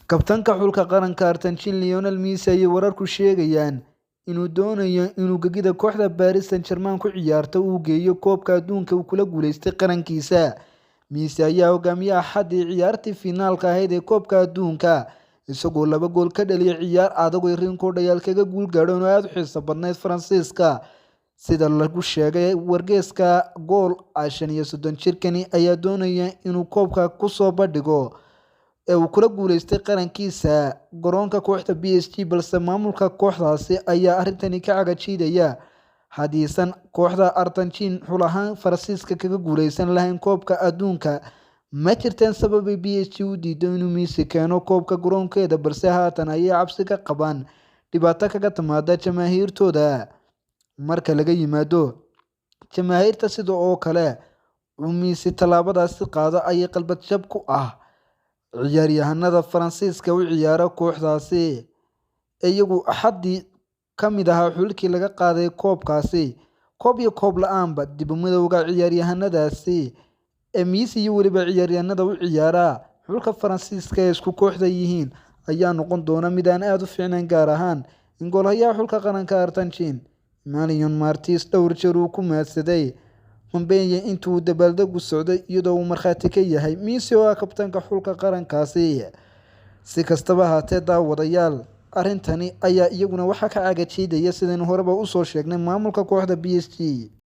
Kabtanka xulka qaranka Argentine Lionel Messi ayay wararku sheegayaan inuu doonayo inuu gegida kooxda Paris Saint-Germain ku ciyaarto uu geeyo koobka adduunka uu kula guuleystay qarankiisa. Messi ayaa hogaamiyay Axadii ciyaartii finaalka ahayd ee koobka adduunka, isagoo 2 gool ka dhaliyay ciyaar adag oo Rinko Dayal kaga guul gaadhay oo aad u xiiso badnayd Faransiiska. Sida lagu sheegay wargeyska Goal, 35 jirkani ayaa doonaya inuu koobka ku soo bandhigo ee uu kula guuleystay qarankiisa garoonka kooxda PSG, balse maamulka kooxdaasi ayaa arintani ka cagajiidaya hadiisan kooxda Argentine xul ahaan Faransiiska kaga guuleysan lahayn koobka adduunka. Ma jirtaan sabab ay PSG u diido inuu Messi keeno koobka garoonkeeda, balse haatan ayay cabsi ka qabaan dhibaato kaga timaada jamaahiirtooda. Marka laga yimaado jamaahiirta sida oo kale uu Messi tallaabadaasi qaado ayay qalbad jab ku ah ciyaaryahanada Faransiiska u ciyaara kooxdaasi iyagu Axadii ka mid ahaa xulkii laga qaaday koobkaasi. Koob iyo koob la'aanba dib u midowga ciyaaryahanadaasi ee Messi iyo weliba ciyaaryahanada u ciyaara xulka Faransiiska ee isku kooxda yihiin ayaa noqon doona mid aan aad u fiicnayn, gaar ahaan in goolhayaha xulka qaranka Argentine Emiliano Martinez dhowr jeer uu ku maadsaday Mbappe intuu dabaaldegu socday iyadoo uu markhaati ka yahay Messi oo ah kabtanka xulka qarankaasi. Si kastaba ha ahaatee daawadayaal, arintani ayaa iyaguna waxa ka cagajiidaya sidaynu horeba u soo sheegnay maamulka kooxda PSG.